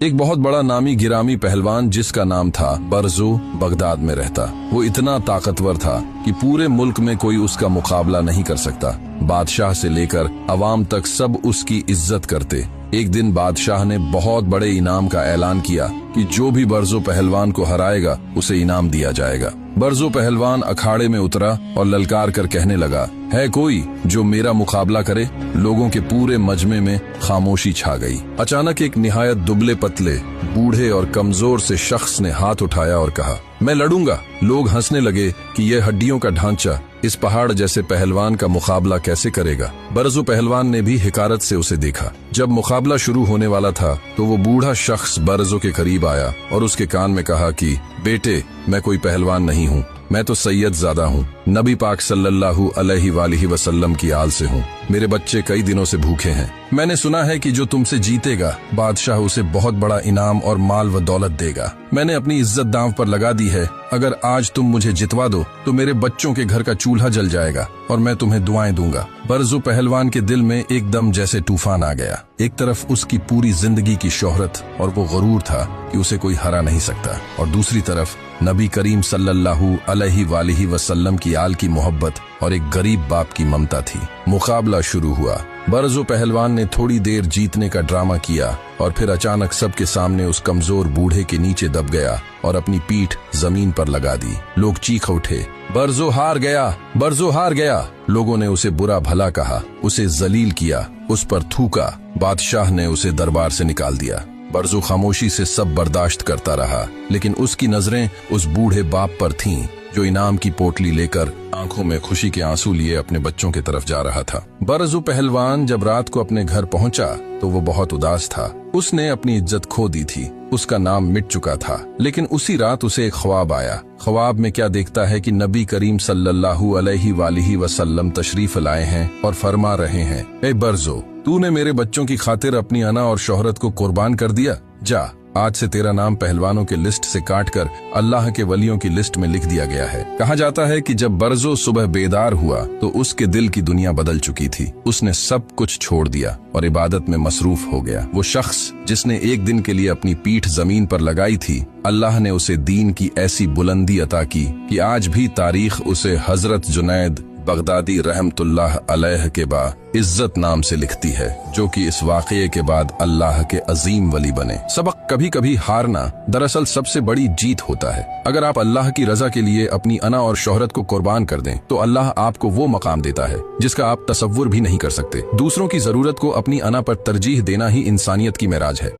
एक बहुत बड़ा नामी गिरामी पहलवान जिसका नाम था बरजो, बगदाद में रहता। वो इतना ताकतवर था कि पूरे मुल्क में कोई उसका मुकाबला नहीं कर सकता। बादशाह से लेकर अवाम तक सब उसकी इज्जत करते। एक दिन बादशाह ने बहुत बड़े इनाम का ऐलान किया कि जो भी बरजो पहलवान को हराएगा उसे इनाम दिया जाएगा। बरजो पहलवान अखाड़े में उतरा और ललकार कर कहने लगा, है कोई जो मेरा मुकाबला करे? लोगों के पूरे मजमे में खामोशी छा गई। अचानक एक निहायत दुबले पतले, बूढ़े और कमजोर से शख्स ने हाथ उठाया और कहा, मैं लड़ूंगा। लोग हंसने लगे कि यह हड्डियों का ढांचा इस पहाड़ जैसे पहलवान का मुकाबला कैसे करेगा। बरजो पहलवान ने भी हिकारत से उसे देखा। जब मुकाबला शुरू होने वाला था तो वो बूढ़ा शख्स बरजो के करीब आया और उसके कान में कहा कि बेटे, मैं कोई पहलवान नहीं हूँ, मैं तो सैयद ज़ादा हूँ, नबी पाक सल्लल्लाहु अलैहि वसल्लम की आल से हूँ। मेरे बच्चे कई दिनों से भूखे हैं। मैंने सुना है कि जो तुमसे जीतेगा बादशाह उसे बहुत बड़ा इनाम और माल व दौलत देगा। मैंने अपनी इज्जत दांव पर लगा दी है। अगर आज तुम मुझे जितवा दो तो मेरे बच्चों के घर का चूल्हा जल जाएगा और मैं तुम्हें दुआएं दूंगा। बरजो पहलवान के दिल में एकदम जैसे तूफान आ गया। एक तरफ उसकी पूरी जिंदगी की शोहरत और वो गुरूर था कि उसे कोई हरा नहीं सकता, और दूसरी तरफ नबी करीम सल्लल्लाहु अलैहि वसल्लम की आल की मोहब्बत और एक गरीब बाप की ममता थी। मुकाबला शुरू हुआ। बरजो पहलवान ने थोड़ी देर जीतने का ड्रामा किया और फिर अचानक सबके सामने उस कमजोर बूढ़े के नीचे दब गया और अपनी पीठ जमीन पर लगा दी। लोग चीख उठे, बरजो हार गया, बरजो हार गया। लोगों ने उसे बुरा भला कहा, उसे जलील किया, उस पर थूका। बादशाह ने उसे दरबार से निकाल दिया। बरजो खामोशी से सब बर्दाश्त करता रहा, लेकिन उसकी नजरें उस बूढ़े बाप पर थीं जो इनाम की पोटली लेकर आंखों में खुशी के आंसू लिए अपने बच्चों की तरफ जा रहा था। बरजो पहलवान जब रात को अपने घर पहुंचा तो वो बहुत उदास था। उसने अपनी इज्जत खो दी थी, उसका नाम मिट चुका था। लेकिन उसी रात उसे एक ख्वाब आया। ख्वाब में क्या देखता है कि नबी करीम सल्लल्लाहु अलैहि वसल्लम तशरीफ लाए हैं और फरमा रहे हैं, ए बरजो, तूने मेरे बच्चों की खातिर अपनी अना और शोहरत को कुर्बान कर दिया। जा, आज से तेरा नाम पहलवानों के लिस्ट से काटकर अल्लाह के वलियों की लिस्ट में लिख दिया गया है। कहा जाता है कि जब बरजो सुबह बेदार हुआ तो उसके दिल की दुनिया बदल चुकी थी। उसने सब कुछ छोड़ दिया और इबादत में मसरूफ हो गया। वो शख्स जिसने एक दिन के लिए अपनी पीठ जमीन पर लगाई थी, अल्लाह ने उसे दीन की ऐसी बुलंदी अता की कि आज भी तारीख उसे हजरत जुनैद बगदादी रहमतुल्लाह अलैह के बा इज्जत नाम से लिखती है, जो कि इस वाक़ये के बाद अल्लाह के अजीम वली बने। सबक, कभी कभी हारना दरअसल सबसे बड़ी जीत होता है। अगर आप अल्लाह की रजा के लिए अपनी अना और शोहरत को कुर्बान कर दें तो अल्लाह आपको वो मकाम देता है जिसका आप तसव्वुर भी नहीं कर सकते। दूसरों की जरूरत को अपनी अना पर तरजीह देना ही इंसानियत की मेराज है।